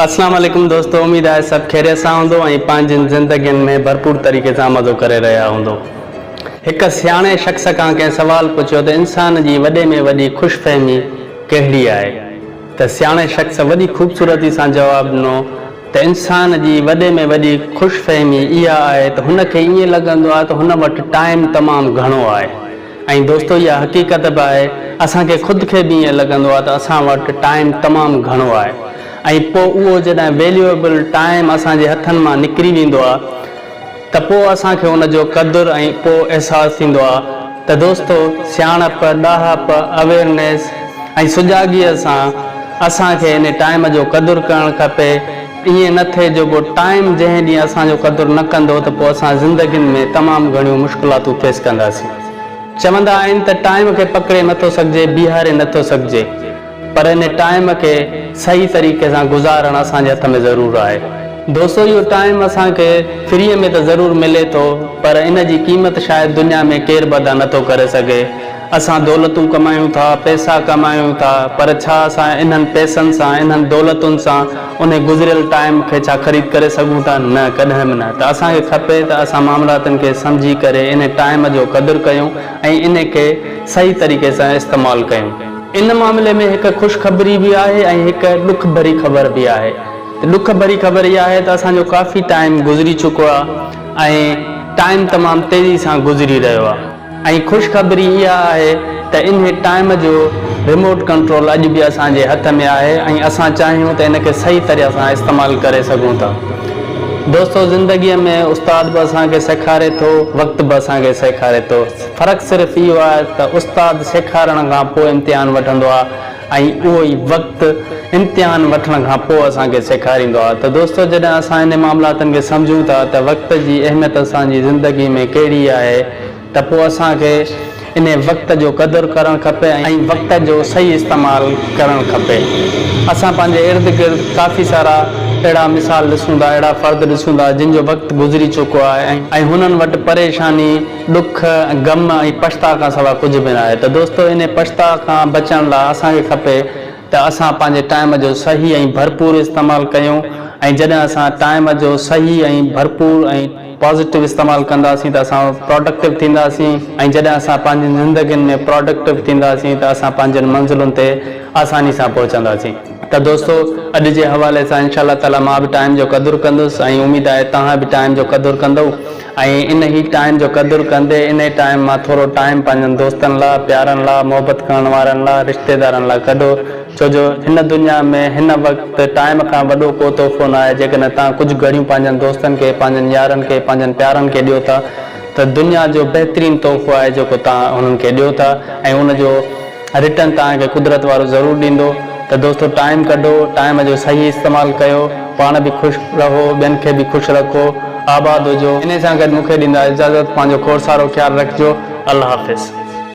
अस्सलाम वालेकुम दोस्तों, उम्मीद है सब खैरियत सां हूंदो ऐं पंहिंजी ज़िंदगियुनि में भरपूर तरीक़े सां मज़ो करे रहिया हूंदो। हिकु सियाणे शख़्स खां कंहिं सवाल पुछियो त इंसान जी वॾे में वॾी ख़ुशफ़हमी कहिड़ी आहे? त सियाणे शख़्स वॾी ख़ूबसूरती सां जवाबु ॾिनो त इंसान जी वॾे में वॾी ख़ुशफ़हमी इहा आहे त हुनखे ईअं लॻंदो आहे त हुन वटि टाइम तमामु घणो आहे। ऐं दोस्तो, इहा हक़ीक़त बि आहे। असांखे ख़ुदि खे बि ईअं लॻंदो आहे त असां वटि टाइम तमामु घणो आहे। ऐं पोइ उहो जॾहिं वैल्यूएबल टाइम असांजे हथनि मां निकिरी वेंदो आहे त पोइ असांखे उनजो क़दुरु ऐं पोइ अहसासु थींदो आहे त दोस्तो, सियाणप, ॾाहप, अवेयरनेस ऐं सुजाॻीअ सां असांखे इन टाइम जो क़दुरु करणु खपे। ईअं न थिए जो पोइ टाइम जंहिं ॾींहुं असांजो क़दुरु न कंदो त पोइ असां ज़िंदगियुनि में तमामु घणियूं मुश्किलातूं फेस कंदासीं। चवंदा आहिनि त टाइम खे पकिड़े नथो सघिजे, बीहारे नथो सघिजे, पर इन टाइम खे सही तरीक़े सां गुज़ारणु असांजे हथ में ज़रूरु आहे। दोस्तो, इहो टाइम असांखे फ्रीअ में त ज़रूरु मिले थो, पर इन जी क़ीमत शायदि दुनिया में केरु बि अदा नथो करे सघे। असां दौलतूं कमायूं था, पैसा कमायूं था, पर छा असां इन्हनि पैसनि सां, इन्हनि दौलतुनि सां उन गुज़िरियल टाइम खे छा ख़रीद करे सघूं था? न, कॾहिं बि न। त असांखे खपे त असां मामलातनि खे सम्झी करे इन टाइम जो क़दुरु कयूं ऐं इन खे सही तरीक़े सां इस्तेमालु कयूं। इन मामले में हिकु ख़ुशख़बरी बि आहे ऐं हिकु ॾुख भरी ख़बर बि आहे। ॾुख भरी ख़बर इहा आहे त असांजो काफ़ी टाइम गुज़री चुको आहे ऐं टाइम तमामु तेज़ी सां गुज़री रहियो आहे। ऐं ख़ुशख़बरी इहा आहे त इन टाइम जो रिमोट कंट्रोल अॼु बि असांजे हथ में आहे ऐं असां चाहियूं त इनखे सही तरह सां इस्तेमालु करे सघूं था। दोस्तो, ज़िंदगीअ में उस्ताद बि असांखे सेखारे थो, वक़्तु बि असांखे सेखारे थो। फ़र्क़ु सिर्फ़ु इहो आहे त उस्ताद सेखारण खां पोइ इम्तिहान वठंदो आहे ऐं उहो ई वक़्तु इम्तिहान वठण खां पोइ असांखे सेखारींदो आहे। त दोस्तो, जॾहिं असां इन मामलातनि खे सम्झूं था त वक़्त जी अहमियत असांजी ज़िंदगी में कहिड़ी आहे, त पोइ असांखे इन वक़्त जो क़दुरु करणु खपे ऐं वक़्त जो सही इस्तेमालु करणु खपे। असां पंहिंजे इर्द गिर्द काफ़ी सारा अहिड़ा मिसाल ॾिसूं था, अहिड़ा फ़र्द ॾिसूं था जिन जो वक़्तु गुज़री चुको आहे ऐं हुननि वटि परेशानी, ॾुख, ग़म ऐं पछता खां सवाइ कुझु बि न आहे। त दोस्तो, इन पछता खां बचण लाइ असांखे खपे त असां पंहिंजे टाइम जो सही ऐं भरपूर इस्तेमालु कयूं। ऐं जॾहिं असां टाइम जो सही ऐं भरपूर ऐं पॉज़िटिव इस्तेमालु कंदासीं त असां प्रोडक्टिव थींदासीं ऐं जॾहिं असां पंहिंजी ज़िंदगियुनि में प्रोडक्टिव थींदासीं त असां पंहिंजनि मंज़िलुनि ते आसानी सां पहुचंदासीं। त दोस्तो, अॼु जे हवाले सां इंशाअल्लाह ताला मां बि टाइम जो क़दुरु कंदुसि ऐं उमेदु आहे तव्हां बि टाइम जो क़दुरु कंदव। ऐं इन ई टाइम जो क़दुरु कंदे इन टाइम मां थोरो टाइम पंहिंजनि दोस्तनि लाइ, प्यारनि लाइ, मोहबत करण वारनि लाइ, रिश्तेदारनि लाइ कढो। छो जो हिन दुनिया में हिन वक़्तु टाइम खां वॾो को तोहफ़ो न आहे। जेकॾहिं तव्हां कुझु घड़ियूं पंहिंजनि दोस्तनि खे, पंहिंजनि यारनि खे, पंहिंजनि प्यारनि खे ॾियो था त दुनिया जो बहितरीनु तोहफ़ो आहे जेको तव्हां हुननि खे ॾियो था ऐं उनजो रिटर्न तव्हांखे कुदरत वारो ज़रूरु ॾींदो। त दोस्तो, टाइम कढो, टाइम जो सही इस्तेमालु कयो, पाण बि ख़ुशि रहो, ॿियनि खे बि ख़ुशि रखो, आबाद हुजो। इन सां गॾु मूंखे ॾींदा इजाज़त। पंहिंजो खोड़ सारो ख़्यालु रखिजो। अल्लाह हाफ़िज़।